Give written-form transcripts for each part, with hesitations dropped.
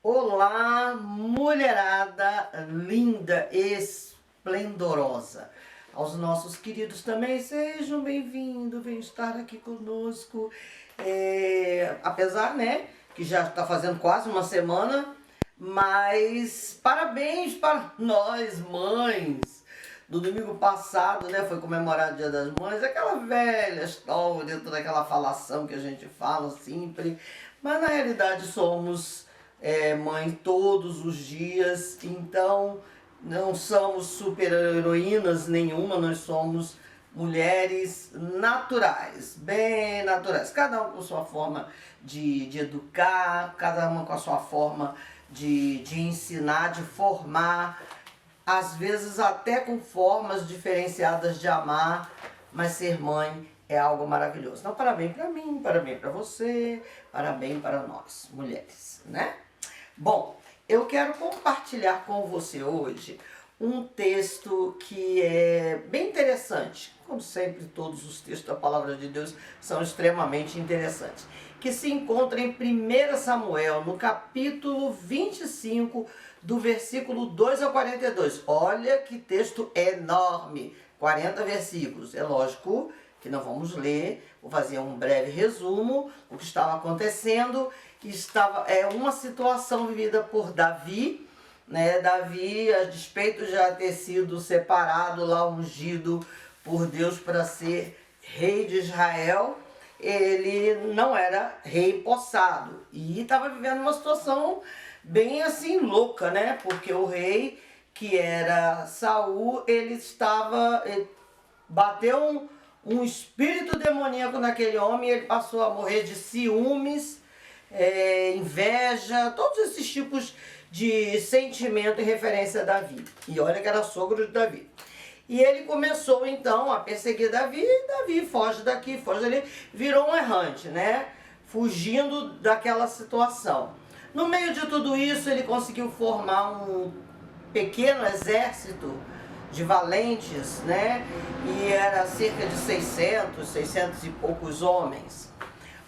Olá, mulherada linda, esplendorosa. Aos nossos queridos também, sejam bem-vindos, venham estar aqui conosco. Apesar, né, que já está fazendo quase uma semana, mas parabéns para nós, mães. No domingo passado, né, foi comemorado o Dia das Mães, aquela velha história, toda aquela falação que a gente fala sempre, mas na realidade somos mãe todos os dias, então não somos super heroínas nenhuma, nós somos mulheres naturais, bem naturais, cada uma com a sua forma de educar, cada uma com a sua forma de ensinar, de formar, às vezes até com formas diferenciadas de amar, mas ser mãe é algo maravilhoso. Então, parabéns para mim, parabéns para você, parabéns para nós, mulheres, né? Bom, eu quero compartilhar com você hoje um texto que é bem interessante. Como sempre, todos os textos da Palavra de Deus são extremamente interessantes. Que se encontra em 1 Samuel, no capítulo 25, do versículo 2 ao 42. Olha que texto enorme, 40 versículos. É lógico que não vamos ler, vou fazer um breve resumo do que estava acontecendo. É uma situação vivida por Davi, né? Davi, a despeito de já ter sido separado lá, ungido por Deus para ser rei de Israel, ele não era rei possado e estava vivendo uma situação bem assim louca, né? Porque o rei, que era Saul, ele bateu um espírito demoníaco naquele homem e ele passou a morrer de ciúmes, inveja, todos esses tipos de sentimento em referência a Davi. E olha que era sogro de Davi. E ele começou então a perseguir Davi, e Davi foge daqui, foge dali, virou um errante, né? Fugindo daquela situação. No meio de tudo isso, ele conseguiu formar um pequeno exército de valentes, né? E era cerca de 600 e poucos homens.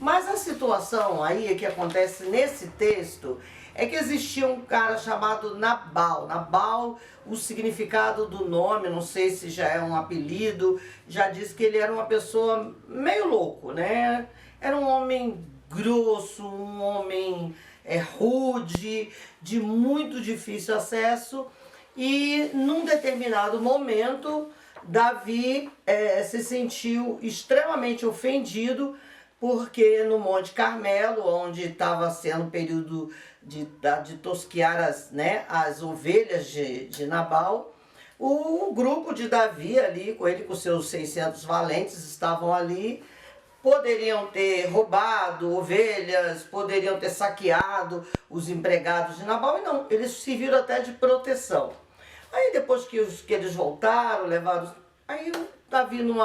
Mas a situação aí que acontece nesse texto é que existia um cara chamado Nabal. Nabal, o significado do nome, não sei se já é um apelido, já diz que ele era uma pessoa meio louco, né? Era um homem grosso, um homem rude, de muito difícil acesso. E num determinado momento, Davi se sentiu extremamente ofendido, porque no Monte Carmelo, onde estava sendo o período de tosquear as ovelhas de Nabal, o grupo de Davi ali, com ele com seus 600 valentes, estavam ali, poderiam ter roubado ovelhas, poderiam ter saqueado os empregados de Nabal, e não, eles serviram até de proteção. Aí depois que eles voltaram, levaram... Aí o Davi, num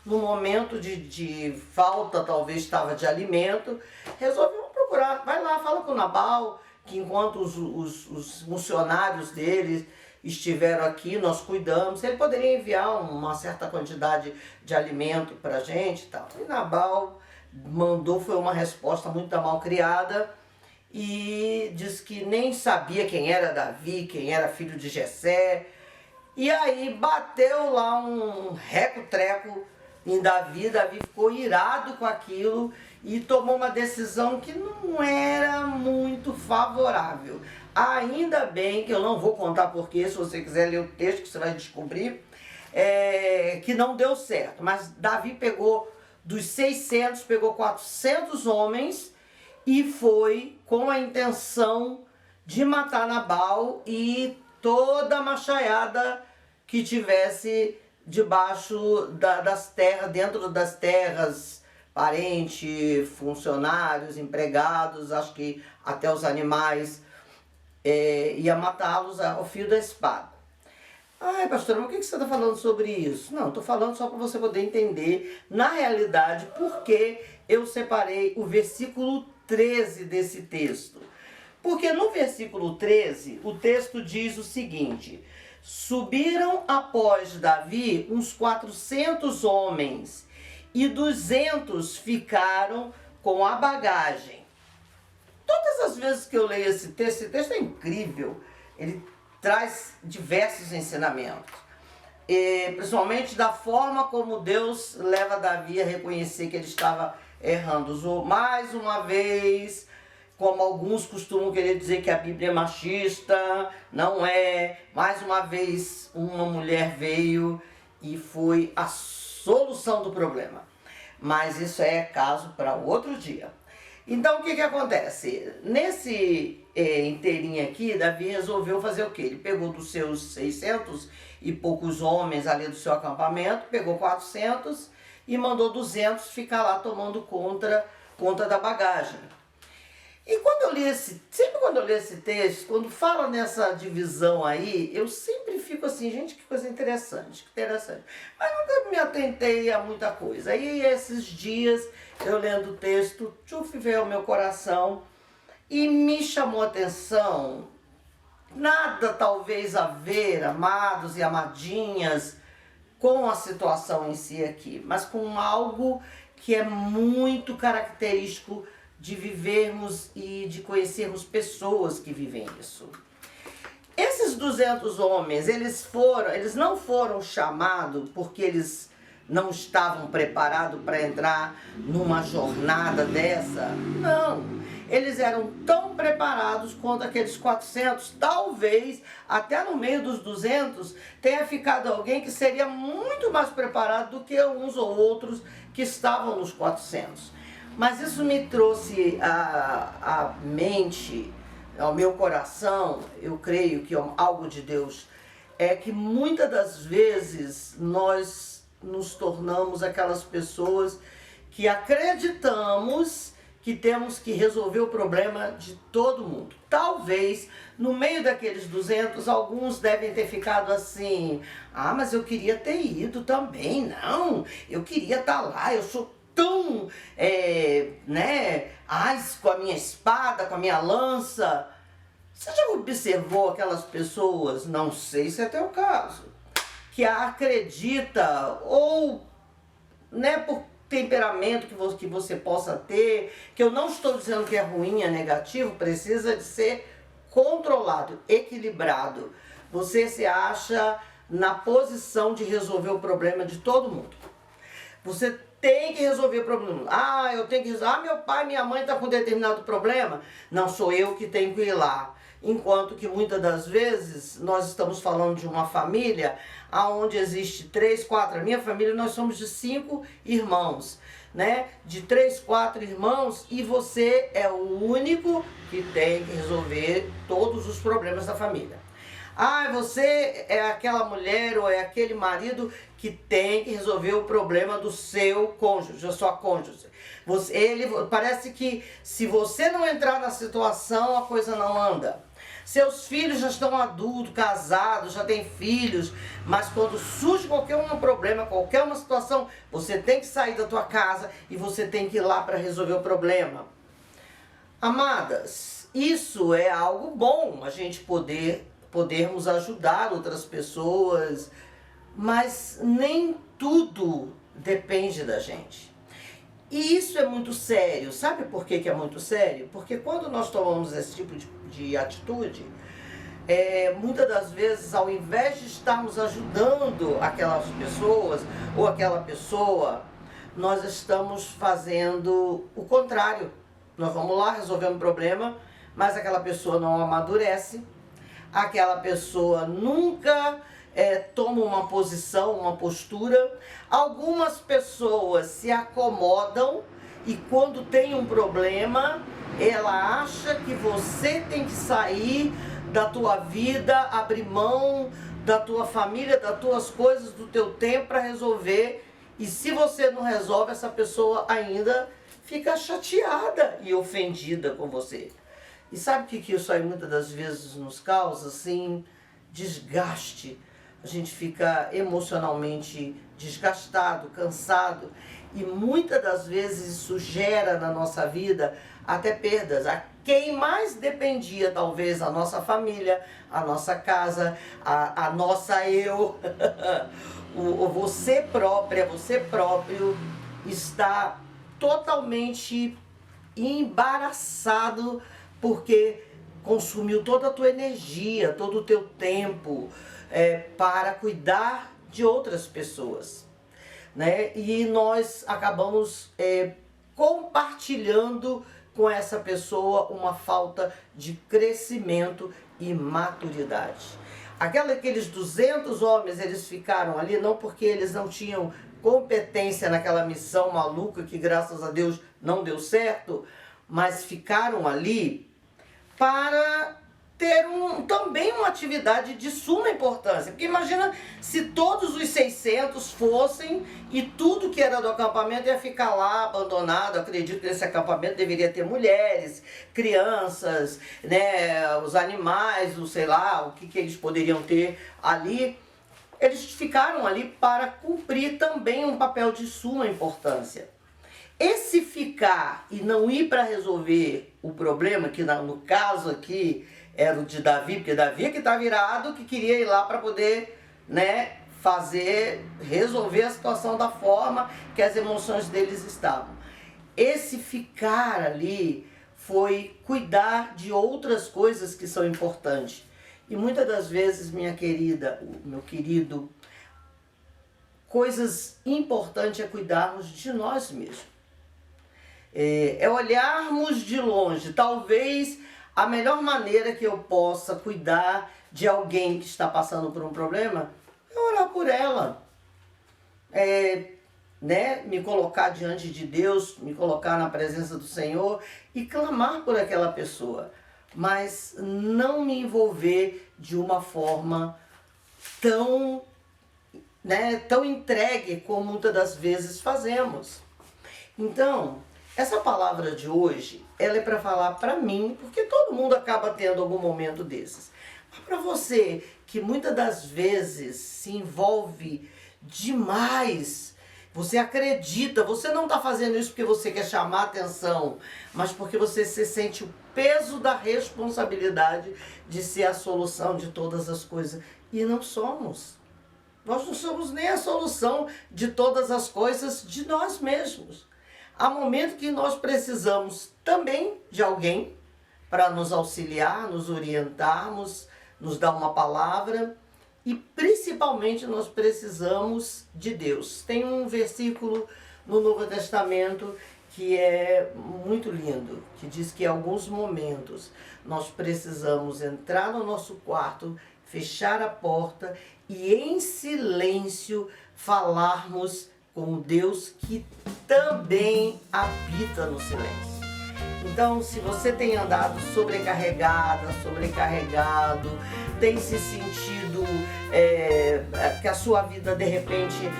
momento de falta, talvez estava de alimento, resolveu procurar. Vai lá, fala com o Nabal, que enquanto os funcionários deles estiveram aqui, nós cuidamos. Ele poderia enviar uma certa quantidade de alimento para a gente e tal. E Nabal mandou, foi uma resposta muito mal criada, e disse que nem sabia quem era Davi, quem era filho de Jessé. E aí bateu lá um reco-treco em Davi. Davi ficou irado com aquilo e tomou uma decisão que não era muito favorável. Ainda bem que eu não vou contar porquê, se você quiser ler o texto que você vai descobrir, que não deu certo. Mas Davi pegou dos 600, pegou 400 homens e foi com a intenção de matar Nabal e toda a machaiada que tivesse debaixo das terras, dentro das terras, parentes, funcionários, empregados, acho que até os animais, ia matá-los ao fio da espada. Ai, pastora, mas o que você está falando sobre isso? Não, estou falando só para você poder entender, na realidade, por que eu separei o versículo 13 desse texto. Porque no versículo 13, o texto diz o seguinte: subiram após Davi uns 400 homens, e 200 ficaram com a bagagem. Todas todas as vezes que eu leio esse texto é incrível. Ele traz diversos ensinamentos. Principalmente da forma como Deus leva Davi a reconhecer que ele estava errando. Usou mais uma vez, como alguns costumam querer dizer que a Bíblia é machista, não é. Mais uma vez uma mulher veio e foi a solução do problema. Mas isso é caso para outro dia. Então o que acontece? Nesse inteirinho aqui, Davi resolveu fazer o quê? Ele pegou dos seus 600 e poucos homens ali do seu acampamento, pegou 400 e mandou 200 ficar lá tomando conta da bagagem. E quando eu li sempre quando eu li esse texto, quando fala nessa divisão aí, eu sempre fico assim, gente, que coisa interessante, Mas nunca me atentei a muita coisa. Aí esses dias, eu lendo o texto, veio ao meu coração e me chamou a atenção, nada talvez a ver, amados e amadinhas, com a situação em si aqui, mas com algo que é muito característico de vivermos e de conhecermos pessoas que vivem isso. Esses 200 homens, eles não foram chamados porque eles não estavam preparados para entrar numa jornada dessa. Não, eles eram tão preparados quanto aqueles 400. Talvez, até no meio dos 200, tenha ficado alguém que seria muito mais preparado do que uns ou outros que estavam nos 400. Mas isso me trouxe à mente, ao meu coração, eu creio que é algo de Deus, é que muitas das vezes nós nos tornamos aquelas pessoas que acreditamos que temos que resolver o problema de todo mundo. Talvez, no meio daqueles 200, alguns devem ter ficado assim, mas eu queria ter ido também, não, eu queria estar lá, eu sou tão, com a minha espada, com a minha lança. Você já observou aquelas pessoas, não sei se é teu caso, que acredita, ou por temperamento que você possa ter, que eu não estou dizendo que é ruim, é negativo, precisa de ser controlado, equilibrado. Você se acha na posição de resolver o problema de todo mundo. Você tem que resolver o problema. Eu tenho que resolver. Meu pai, minha mãe está com determinado problema. Não sou eu que tenho que ir lá. Enquanto que muitas das vezes nós estamos falando de uma família onde existe 3, 4. A minha família, nós somos de 5 irmãos, né? De 3, 4 irmãos, e você é o único que tem que resolver todos os problemas da família. Você é aquela mulher ou é aquele marido que tem que resolver o problema do seu cônjuge, da sua cônjuge. Parece que se você não entrar na situação, a coisa não anda. Seus filhos já estão adultos, casados, já têm filhos, mas quando surge qualquer um problema, qualquer uma situação, você tem que sair da tua casa e você tem que ir lá para resolver o problema. Amadas, isso é algo bom, a gente podermos ajudar outras pessoas, mas nem tudo depende da gente. E isso é muito sério. Sabe por que é muito sério? Porque quando nós tomamos esse tipo de atitude, muitas das vezes, ao invés de estarmos ajudando aquelas pessoas ou aquela pessoa, nós estamos fazendo o contrário. Nós vamos lá, resolvemos um problema, mas aquela pessoa não amadurece, aquela pessoa nunca toma uma posição, uma postura. Algumas pessoas se acomodam e quando tem um problema, ela acha que você tem que sair da tua vida, abrir mão da tua família, das tuas coisas, do teu tempo para resolver. E se você não resolve, essa pessoa ainda fica chateada e ofendida com você. E sabe o que isso aí muitas das vezes nos causa? Assim, desgaste. A gente fica emocionalmente desgastado, cansado. E muitas das vezes isso gera na nossa vida até perdas. A quem mais dependia, talvez, a nossa família, a nossa casa, a nossa eu, você própria, você próprio está totalmente embaraçado porque consumiu toda a tua energia, todo o teu tempo para cuidar de outras pessoas, né? E nós acabamos compartilhando com essa pessoa uma falta de crescimento e maturidade. Aqueles 200 homens, eles ficaram ali não porque eles não tinham competência naquela missão maluca que graças a Deus não deu certo, mas ficaram ali para ter também uma atividade de suma importância. Porque imagina se todos os 600 fossem e tudo que era do acampamento ia ficar lá abandonado. Eu acredito que nesse acampamento deveria ter mulheres, crianças, né, os animais, o sei lá, o que eles poderiam ter ali. Eles ficaram ali para cumprir também um papel de suma importância. Esse ficar e não ir para resolver o problema, que no caso aqui era o de Davi, porque Davi que está virado, que queria ir lá para poder, né, resolver a situação da forma que as emoções deles estavam. Esse ficar ali foi cuidar de outras coisas que são importantes. E muitas das vezes, minha querida, meu querido, coisas importantes é cuidarmos de nós mesmos. É olharmos de longe. Talvez a melhor maneira que eu possa cuidar de alguém que está passando por um problema é orar por ela. Né? Me colocar diante de Deus, me colocar na presença do Senhor e clamar por aquela pessoa. Mas não me envolver de uma forma tão entregue como muitas das vezes fazemos. Então, essa palavra de hoje, ela é para falar para mim, porque todo mundo acaba tendo algum momento desses. Mas para você, que muitas das vezes se envolve demais, você acredita, você não está fazendo isso porque você quer chamar atenção, mas porque você se sente o peso da responsabilidade de ser a solução de todas as coisas. E não somos. Nós não somos nem a solução de todas as coisas de nós mesmos. Há momentos que nós precisamos também de alguém para nos auxiliar, nos orientarmos, nos dar uma palavra e principalmente nós precisamos de Deus. Tem um versículo no Novo Testamento que é muito lindo, que diz que em alguns momentos nós precisamos entrar no nosso quarto, fechar a porta e em silêncio falarmos com Deus que também habita no silêncio. Então, se você tem andado sobrecarregada, sobrecarregado, tem se sentido que a sua vida de repente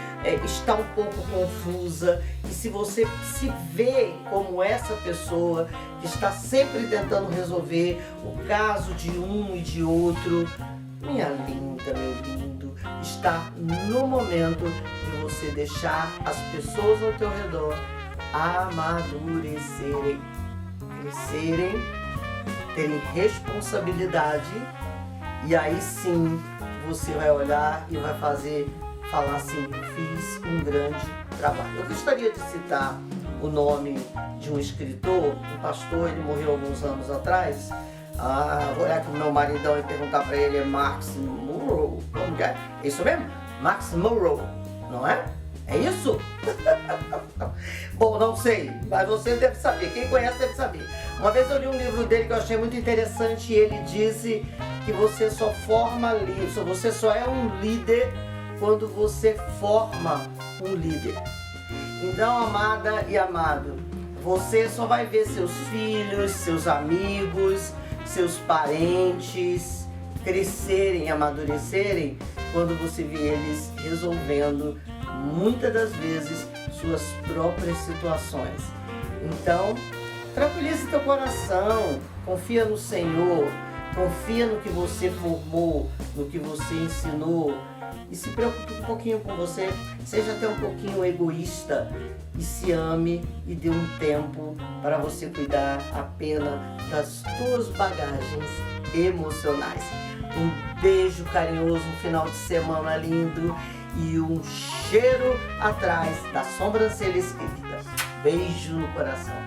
está um pouco confusa, e se você se vê como essa pessoa que está sempre tentando resolver o caso de um e de outro, minha linda, meu lindo, está no momento de você deixar as pessoas ao teu redor amadurecerem, crescerem, terem responsabilidade, e aí sim você vai olhar e vai falar assim: fiz um grande trabalho. Eu gostaria de citar o nome de um escritor, um pastor, ele morreu alguns anos atrás. Vou olhar aqui pro meu maridão e perguntar para ele, é Max Murrow. Como que é? É isso mesmo? Max Murrow, não é? É isso? Bom, não sei, mas você deve saber, quem conhece deve saber. Uma vez eu li um livro dele que eu achei muito interessante e ele disse que você só você só é um líder quando você forma um líder. Então, amada e amado, você só vai ver seus filhos, seus amigos, seus parentes crescerem, amadurecerem, quando você vê eles resolvendo, muitas das vezes, suas próprias situações. Então, tranquilize teu coração, confia no Senhor, confia no que você formou, no que você ensinou, e se preocupe um pouquinho com você, seja até um pouquinho egoísta e se ame e dê um tempo para você cuidar apenas das suas bagagens emocionais. Um beijo carinhoso, um final de semana lindo e um cheiro atrás da sobrancelha esquerda. Beijo no coração.